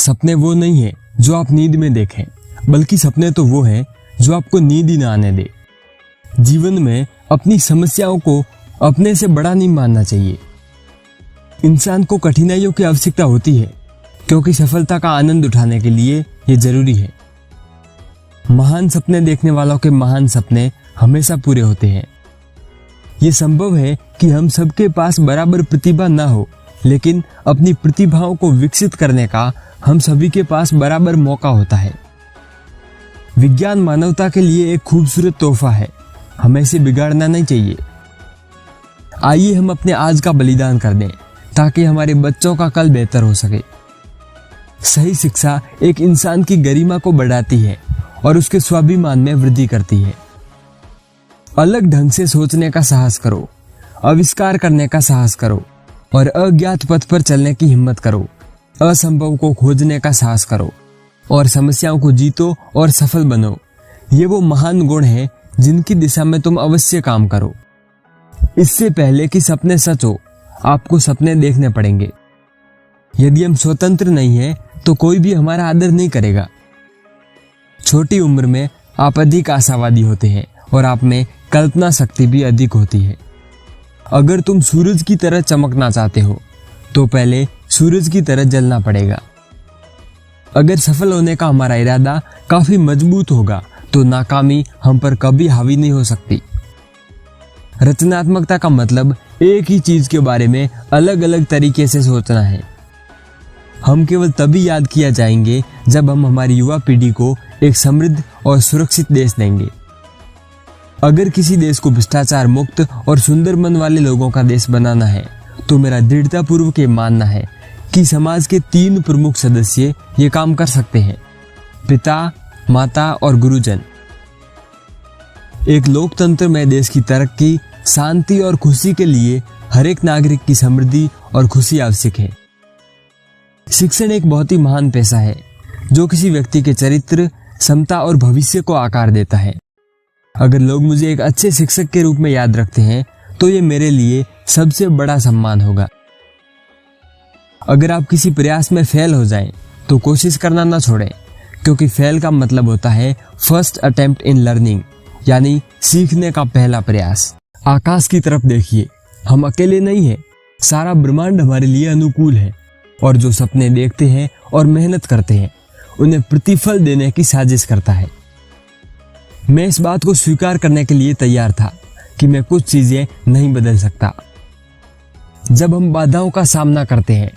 सपने वो नहीं है जो आप नींद में देखें, बल्कि सपने तो वो है जो आपको नींद ही ना आने दे। जीवन में अपनी समस्याओं को अपने से बड़ा नहीं मानना चाहिए। इंसान को कठिनाइयों की आवश्यकता होती है, क्योंकि सफलता का आनंद उठाने के लिए ये जरूरी है। महान सपने देखने वालों के महान सपने हमेशा पूरे होते हैं। ये संभव है कि हम सबके पास बराबर प्रतिभा ना हो, लेकिन अपनी प्रतिभाओं को विकसित करने का हम सभी के पास बराबर मौका होता है। विज्ञान मानवता के लिए एक खूबसूरत तोहफा है, हमें इसे बिगाड़ना नहीं चाहिए। आइए हम अपने आज का बलिदान कर दें, ताकि हमारे बच्चों का कल बेहतर हो सके। सही शिक्षा एक इंसान की गरिमा को बढ़ाती है और उसके स्वाभिमान में वृद्धि करती है। अलग ढंग से सोचने का साहस करो, आविष्कार करने का साहस करो और अज्ञात पथ पर चलने की हिम्मत करो। असंभव को खोजने का साहस करो और समस्याओं को जीतो और सफल बनो। ये वो महान गुण हैं जिनकी दिशा में तुम अवश्य काम करो। इससे पहले कि सपने सच हो, आपको सपने देखने पड़ेंगे। यदि हम स्वतंत्र नहीं हैं, तो कोई भी हमारा आदर नहीं करेगा। छोटी उम्र में आप अधिक आशावादी होते हैं और आप में कल्पना शक्ति भी अधिक होती है। अगर तुम सूरज की तरह चमकना चाहते हो, तो पहले सूरज की तरह जलना पड़ेगा। अगर सफल होने का हमारा इरादा काफी मजबूत होगा, तो नाकामी हम पर कभी हावी नहीं हो सकती। रचनात्मकता का मतलब एक ही चीज के बारे में अलग अलग तरीके से सोचना है। हम केवल तभी याद किया जाएंगे जब हम हमारी युवा पीढ़ी को एक समृद्ध और सुरक्षित देश देंगे। अगर किसी देश को भ्रष्टाचार मुक्त और सुंदर मन वाले लोगों का देश बनाना है, तो मेरा दृढ़तापूर्वक ये मानना है कि समाज के 3 प्रमुख सदस्य ये काम कर सकते हैं: पिता, माता और गुरुजन। एक लोकतंत्र में देश की तरक्की, शांति और खुशी के लिए हर एक नागरिक की समृद्धि और खुशी आवश्यक है। शिक्षण एक बहुत ही महान पेशा है, जो किसी व्यक्ति के चरित्र, क्षमता और भविष्य को आकार देता है। अगर लोग मुझे एक अच्छे शिक्षक के रूप में याद रखते हैं, तो ये मेरे लिए सबसे बड़ा सम्मान होगा। अगर आप किसी प्रयास में फेल हो जाएं, तो कोशिश करना ना छोड़ें, क्योंकि फेल का मतलब होता है फर्स्ट अटेम्प्ट इन लर्निंग, यानी सीखने का पहला प्रयास। आकाश की तरफ देखिए, हम अकेले नहीं हैं। सारा ब्रह्मांड हमारे लिए अनुकूल है, और जो सपने देखते हैं और मेहनत करते हैं, उन्हें प्रतिफल देने की साजिश करता है। मैं इस बात को स्वीकार करने के लिए तैयार था कि मैं कुछ चीजें नहीं बदल सकता। जब हम बाधाओं का सामना करते हैं,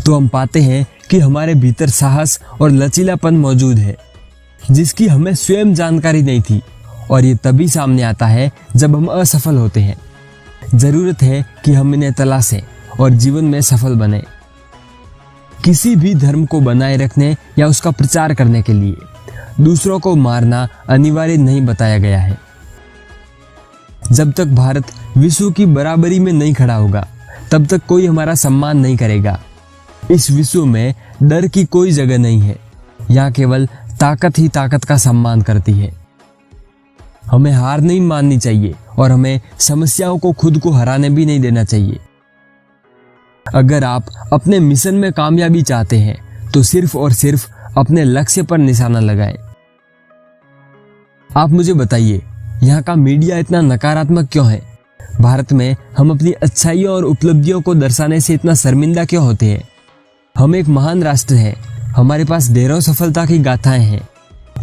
तो हम पाते हैं कि हमारे भीतर साहस और लचीलापन मौजूद है, जिसकी हमें स्वयं जानकारी नहीं थी, और ये तभी सामने आता है जब हम असफल होते हैं। जरूरत है कि हम इन्हें तलाशें और जीवन में सफल बने। किसी भी धर्म को बनाए रखने या उसका प्रचार करने के लिए दूसरों को मारना अनिवार्य नहीं बताया गया है। जब तक भारत विश्व की बराबरी में नहीं खड़ा होगा, तब तक कोई हमारा सम्मान नहीं करेगा। इस विश्व में डर की कोई जगह नहीं है। यहाँ केवल ताकत ही ताकत का सम्मान करती है। हमें हार नहीं माननी चाहिए और हमें समस्याओं को खुद को हराने भी नहीं देना चाहिए। अगर आप अपने मिशन में कामयाबी चाहते हैं, तो सिर्फ और सिर्फ अपने लक्ष्य पर निशाना लगाएं। आप मुझे बताइए, यहाँ का मीडिया इतना नकारात्मक क्यों है? भारत में हम अपनी अच्छाइयों और उपलब्धियों को दर्शाने से इतना शर्मिंदा क्यों होते हैं? हम एक महान राष्ट्र हैं, हमारे पास ढेरों सफलता की गाथाएं हैं,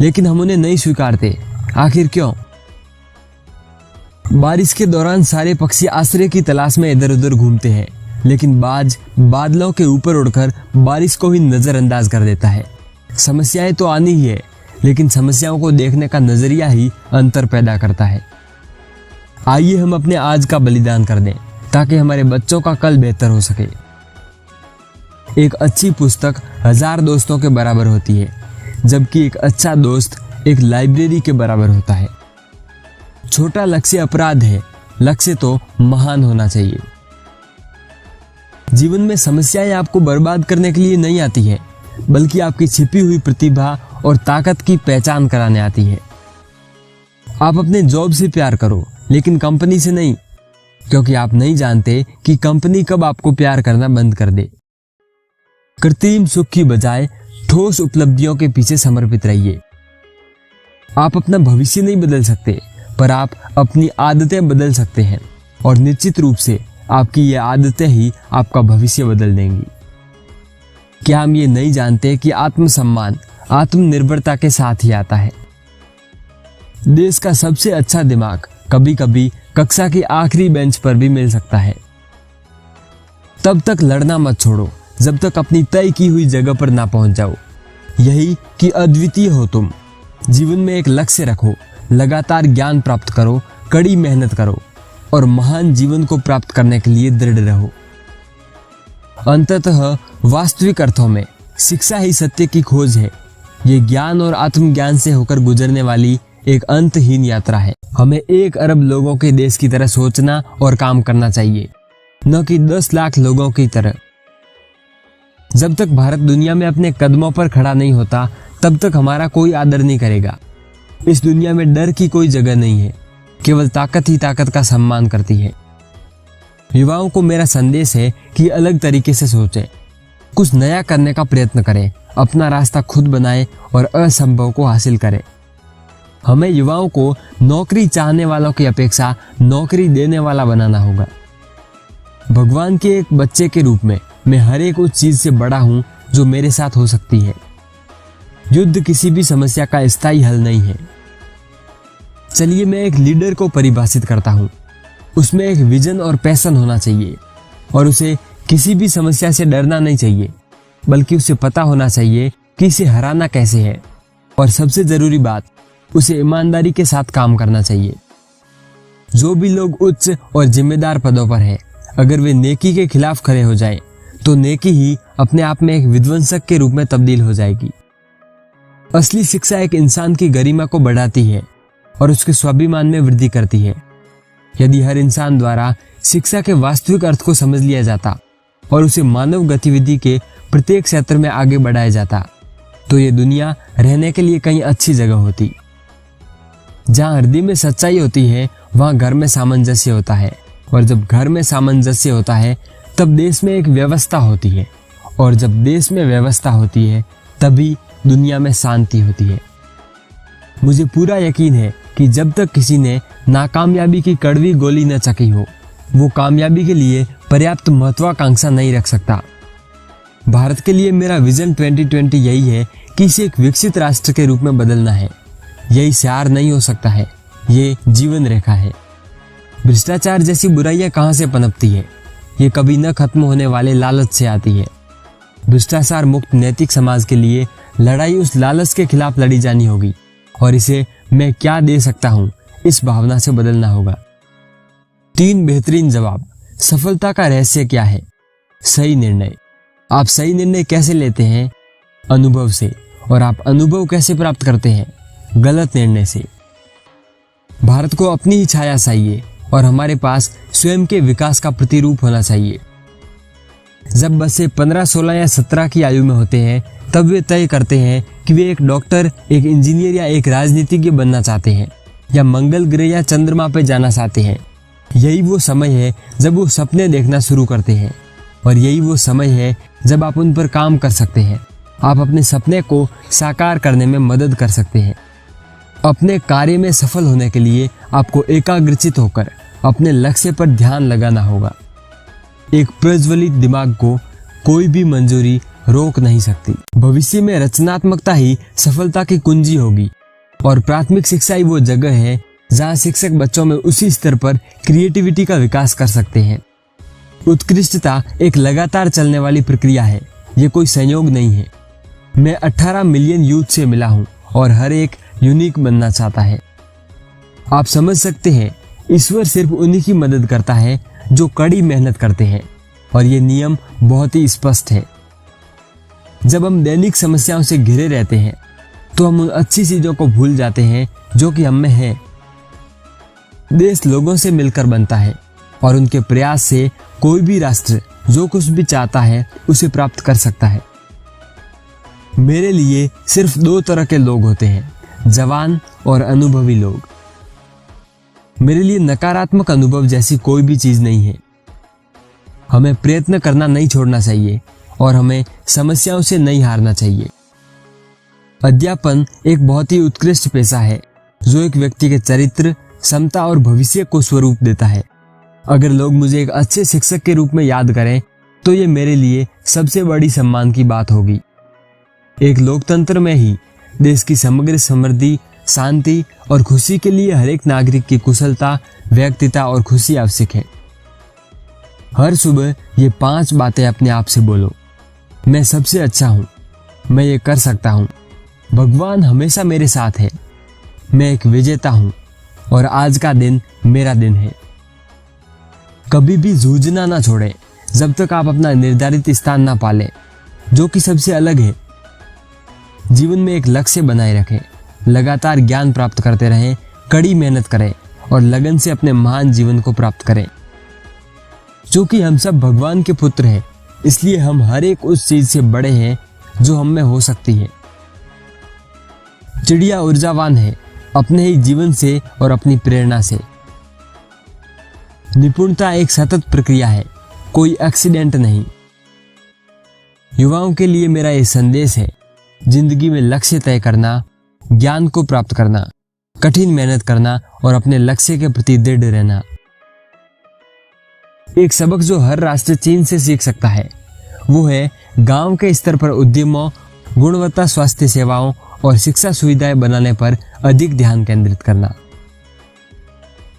लेकिन हम उन्हें नहीं स्वीकारते। आखिर क्यों? बारिश के दौरान सारे पक्षी आश्रय की तलाश में इधर उधर घूमते हैं, लेकिन बाज बादलों के ऊपर उड़कर बारिश को ही नजरअंदाज कर देता है। समस्याएं तो आनी ही है, लेकिन समस्याओं को देखने का नजरिया ही अंतर पैदा करता है। आइए हम अपने आज का बलिदान कर दें, ताकि हमारे बच्चों का कल बेहतर हो सके। एक अच्छी पुस्तक 1000 दोस्तों के बराबर होती है, जबकि एक अच्छा दोस्त एक लाइब्रेरी के बराबर होता है। छोटा लक्ष्य अपराध है, लक्ष्य तो महान होना चाहिए। जीवन में समस्याएं आपको बर्बाद करने के लिए नहीं आती है, बल्कि आपकी छिपी हुई प्रतिभा और ताकत की पहचान कराने आती है। आप अपने जॉब से प्यार करो, लेकिन कंपनी से नहीं, क्योंकि आप नहीं जानते कि कंपनी कब आपको प्यार करना बंद कर दे। कृत्रिम सुख की बजाय ठोस उपलब्धियों के पीछे समर्पित रहिए। आप अपना भविष्य नहीं बदल सकते, पर आप अपनी आदतें बदल सकते हैं, और निश्चित रूप से आपकी ये आदतें ही आपका भविष्य बदल देंगी। क्या हम ये नहीं जानते कि आत्मसम्मान आत्मनिर्भरता के साथ ही आता है? देश का सबसे अच्छा दिमाग कभी कभी कक्षा की आखिरी बेंच पर भी मिल सकता है। तब तक लड़ना मत छोड़ो जब तक अपनी तय की हुई जगह पर ना पहुंच जाओ। यही कि अद्वितीय हो तुम। जीवन में एक लक्ष्य रखो, लगातार ज्ञान प्राप्त करो, कड़ी मेहनत करो और महान जीवन को प्राप्त करने के लिए दृढ़ रहो। अंततः वास्तविक अर्थों में शिक्षा ही सत्य की खोज है। ये ज्ञान और आत्मज्ञान से होकर गुजरने वाली एक अंतहीन यात्रा है। हमें 1 अरब लोगों के देश की तरह सोचना और काम करना चाहिए, न कि 10 लाख लोगों की तरह। जब तक भारत दुनिया में अपने कदमों पर खड़ा नहीं होता, तब तक हमारा कोई आदर नहीं करेगा। इस दुनिया में डर की कोई जगह नहीं है, केवल ताकत ही ताकत का सम्मान करती है। युवाओं को मेरा संदेश है कि अलग तरीके से सोचें, कुछ नया करने का प्रयत्न करें, अपना रास्ता खुद बनाएं और असंभव को हासिल करें। हमें युवाओं को नौकरी चाहने वालों की अपेक्षा नौकरी देने वाला बनाना होगा। भगवान के एक बच्चे के रूप में मैं हर एक उस चीज से बड़ा हूं जो मेरे साथ हो सकती है। युद्ध किसी भी समस्या का स्थायी हल नहीं है। चलिए मैं एक लीडर को परिभाषित करता हूं। उसमें एक विजन और पैशन होना चाहिए, और उसे किसी भी समस्या से डरना नहीं चाहिए, बल्कि उसे पता होना चाहिए कि इसे हराना कैसे है। और सबसे जरूरी बात, उसे ईमानदारी के साथ काम करना चाहिए। जो भी लोग उच्च और जिम्मेदार पदों पर हैं, अगर वे नेकी के खिलाफ खड़े हो जाएं, तो नेकी ही अपने आप में एक विध्वंसक के रूप में तब्दील हो जाएगी। असली शिक्षा एक इंसान की गरिमा को बढ़ाती है और उसके स्वाभिमान में वृद्धि करती है। यदि हर इंसान द्वारा शिक्षा के वास्तविक अर्थ को समझ लिया जाता और उसे मानव गतिविधि के प्रत्येक क्षेत्र में आगे बढ़ाया जाता, तो ये दुनिया रहने के लिए कहीं अच्छी जगह होती। जहाँ हृदय में सच्चाई होती है, वहाँ घर में सामंजस्य होता है, और जब घर में सामंजस्य होता है, तब देश में एक व्यवस्था होती है, और जब देश में व्यवस्था होती है, तभी दुनिया में शांति होती है। मुझे पूरा यकीन है कि जब तक किसी ने नाकामयाबी की कड़वी गोली न चखी हो, वो कामयाबी के लिए पर्याप्त महत्वाकांक्षा नहीं रख सकता। भारत के लिए मेरा विजन 2020 यही है कि इसे एक विकसित राष्ट्र के रूप में बदलना है। यही सार नहीं हो सकता है, ये जीवन रेखा है। भ्रष्टाचार जैसी बुराइयां कहाँ से पनपती है? ये कभी न खत्म होने वाले लालच से आती है। भ्रष्टाचार मुक्त नैतिक समाज के लिए लड़ाई उस लालच के खिलाफ लड़ी जानी होगी, और इसे मैं क्या दे सकता हूं, इस भावना से बदलना होगा। 3 बेहतरीन जवाब। सफलता का रहस्य क्या है? सही निर्णय। आप सही निर्णय कैसे लेते हैं? अनुभव से। और आप अनुभव कैसे प्राप्त करते हैं? गलत निर्णय से। भारत को अपनी ही छाया चाहिए, और हमारे पास स्वयं के विकास का प्रतिरूप होना चाहिए। जब बच्चे 15, 16 या 17 की आयु में होते हैं, तब वे तय करते हैं कि वे एक डॉक्टर, एक इंजीनियर या एक राजनीतिज्ञ बनना चाहते हैं, या मंगल ग्रह या चंद्रमा पर जाना चाहते हैं। यही वो समय है जब वो सपने देखना शुरू करते हैं, और यही वो समय है जब आप उन पर काम कर सकते हैं। आप अपने सपने को साकार करने में मदद कर सकते हैं। अपने कार्य में सफल होने के लिए आपको एकाग्रचित होकर अपने लक्ष्य पर ध्यान लगाना होगा। एक प्रज्वलित दिमाग को कोई भी मंजूरी रोक नहीं सकती। भविष्य में रचनात्मकता ही सफलता की कुंजी होगी, और प्राथमिक शिक्षा ही वो जगह है जहाँ शिक्षक बच्चों में उसी स्तर पर क्रिएटिविटी का विकास कर सकते हैं। उत्कृष्टता एक लगातार चलने वाली प्रक्रिया है, ये कोई संयोग नहीं है। मैं 18 मिलियन यूथ से मिला हूँ, और हर एक यूनिक बनना चाहता है। आप समझ सकते हैं, ईश्वर सिर्फ उन्हीं की मदद करता है जो कड़ी मेहनत करते हैं, और ये नियम बहुत ही स्पष्ट है। जब हम दैनिक समस्याओं से घिरे रहते हैं, तो हम उन अच्छी चीजों को भूल जाते हैं जो कि हम में है। देश लोगों से मिलकर बनता है, और उनके प्रयास से कोई भी राष्ट्र जो कुछ भी चाहता है उसे प्राप्त कर सकता है। मेरे लिए सिर्फ 2 तरह के लोग होते हैं, जवान और अनुभवी लोग। मेरे लिए नकारात्मक अनुभव जैसी कोई भी चीज नहीं है। हमें प्रयत्न करना नहीं छोड़ना चाहिए, और हमें समस्याओं से नहीं हारना चाहिए। अध्यापन एक बहुत ही उत्कृष्ट पेशा है जो एक व्यक्ति के चरित्र, क्षमता और भविष्य को स्वरूप देता है। अगर लोग मुझे एक अच्छे शिक्षक के रूप में याद करें तो ये मेरे लिए सबसे बड़ी सम्मान की बात होगी। एक लोकतंत्र में ही देश की समग्र समृद्धि, शांति और खुशी के लिए हर एक नागरिक की कुशलता, व्यक्तित्व और खुशी आवश्यक है। हर सुबह ये 5 बातें अपने आप से बोलो। मैं सबसे अच्छा हूँ, मैं ये कर सकता हूँ, भगवान हमेशा मेरे साथ है, मैं एक विजेता हूँ और आज का दिन मेरा दिन है। कभी भी जूझना ना छोड़ें जब तक आप अपना निर्धारित स्थान ना पालें जो कि सबसे अलग है। जीवन में एक लक्ष्य बनाए रखें, लगातार ज्ञान प्राप्त करते रहें, कड़ी मेहनत करें और लगन से अपने महान जीवन को प्राप्त करें। क्योंकि हम सब भगवान के पुत्र हैं, इसलिए हम हर एक उस चीज से बड़े हैं जो हम में हो सकती है। चिड़िया ऊर्जावान है अपने ही जीवन से और अपनी प्रेरणा से। निपुणता एक सतत प्रक्रिया है, कोई एक्सीडेंट नहीं। युवाओं के लिए मेरा ये संदेश है, जिंदगी में लक्ष्य तय करना, ज्ञान को प्राप्त करना, कठिन मेहनत करना और अपने लक्ष्य के प्रति दृढ़ रहना। एक सबक जो हर राष्ट्र चीन से सीख सकता है वो है गांव के स्तर पर उद्यमों, गुणवत्ता स्वास्थ्य सेवाओं और शिक्षा सुविधाएं बनाने पर अधिक ध्यान केंद्रित करना।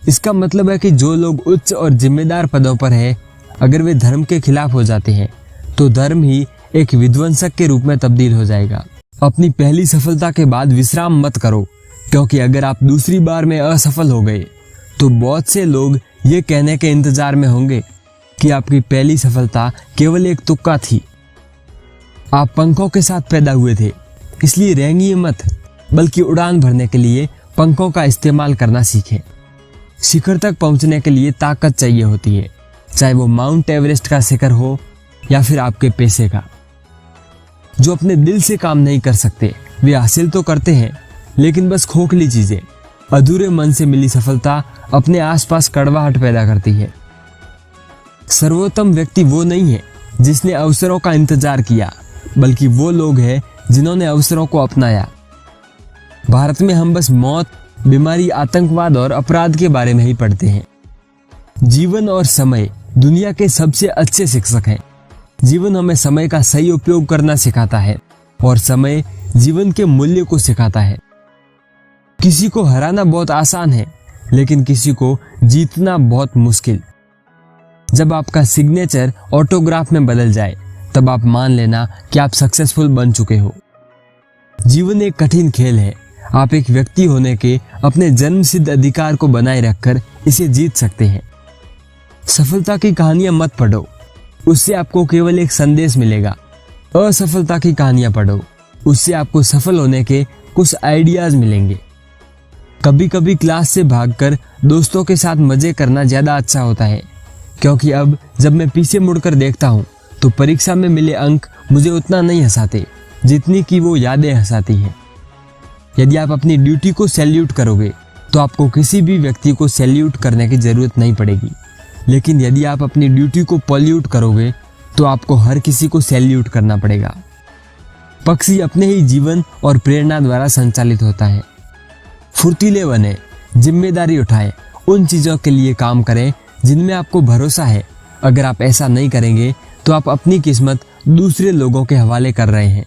इसका मतलब है कि जो लोग उच्च और जिम्मेदार पदों पर हैं, अगर वे धर्म के खिलाफ हो जाते हैं तो धर्म ही एक विध्वंसक के रूप में तब्दील हो जाएगा। अपनी पहली सफलता के बाद विश्राम मत करो, क्योंकि अगर आप दूसरी बार में असफल हो गए तो बहुत से लोग ये कहने के इंतजार में होंगे कि आपकी पहली सफलता केवल एक तुक्का थी। आप पंखों के साथ पैदा हुए थे, इसलिए रेंगिए मत, बल्कि उड़ान भरने के लिए पंखों का इस्तेमाल करना सीखें। शिखर तक पहुंचने के लिए ताकत चाहिए होती है, चाहे वो माउंट एवरेस्ट का शिखर हो या फिर आपके पैसे का। जो अपने दिल से काम नहीं कर सकते वे हासिल तो करते हैं, लेकिन बस खोखली चीजें। अधूरे मन से मिली सफलता अपने आसपास कड़वाहट पैदा करती है। सर्वोत्तम व्यक्ति वो नहीं है जिसने अवसरों का इंतजार किया, बल्कि वो लोग हैं जिन्होंने अवसरों को अपनाया। भारत में हम बस मौत, बीमारी, आतंकवाद और अपराध के बारे में ही पढ़ते हैं। जीवन और समय दुनिया के सबसे अच्छे शिक्षक हैं। जीवन हमें समय का सही उपयोग करना सिखाता है और समय जीवन के मूल्य को सिखाता है। किसी को हराना बहुत आसान है, लेकिन किसी को जीतना बहुत मुश्किल। जब आपका सिग्नेचर ऑटोग्राफ में बदल जाए तब आप मान लेना कि आप सक्सेसफुल बन चुके हो। जीवन एक कठिन खेल है। आप एक व्यक्ति होने के अपने जन्मसिद्ध अधिकार को बनाए रखकर इसे जीत सकते हैं। सफलता की कहानियां मत पढ़ो, उससे आपको केवल एक संदेश मिलेगा। असफलता की कहानियां पढ़ो, उससे आपको सफल होने के कुछ आइडियाज मिलेंगे। कभी कभी क्लास से भागकर दोस्तों के साथ मजे करना ज्यादा अच्छा होता है, क्योंकि अब जब मैं पीछे मुड़कर देखता हूँ तो परीक्षा में मिले अंक मुझे उतना नहीं हंसाते जितनी कि वो यादें हंसाती हैं। यदि आप अपनी ड्यूटी को सैल्यूट करोगे तो आपको किसी भी व्यक्ति को सैल्यूट करने की जरूरत नहीं पड़ेगी, लेकिन यदि आप अपनी ड्यूटी को पॉल्यूट करोगे तो आपको हर किसी को सैल्यूट करना पड़ेगा। पक्षी अपने ही जीवन और प्रेरणा द्वारा संचालित होता है। फुर्तीले बने, जिम्मेदारी उठाएं, उन चीजों के लिए काम करें जिनमें आपको भरोसा है। अगर आप ऐसा नहीं करेंगे तो आप अपनी किस्मत दूसरे लोगों के हवाले कर रहे हैं।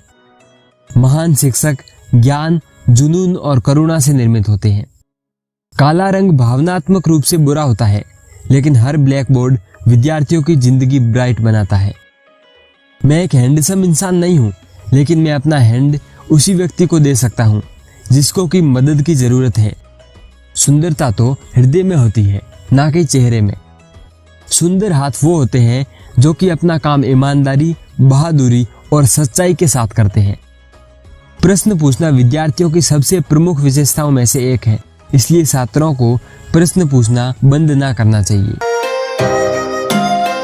महान शिक्षक ज्ञान, जुनून और करुणा से निर्मित होते हैं। काला रंग भावनात्मक रूप से बुरा होता है, लेकिन हर ब्लैक बोर्ड विद्यार्थियों की जिंदगी ब्राइट बनाता है। मैं एक हैंडसम इंसान नहीं हूं, लेकिन मैं अपना हैंड उसी व्यक्ति को दे सकता हूं जिसको की मदद की जरूरत है। सुंदरता तो हृदय में होती है, ना कि चेहरे में। सुंदर हाथ वो होते हैं जो कि अपना काम ईमानदारी, बहादुरी और सच्चाई के साथ करते हैं। प्रश्न पूछना विद्यार्थियों की सबसे प्रमुख विशेषताओं में से एक है, इसलिए छात्रों को प्रश्न पूछना बंद ना करना चाहिए।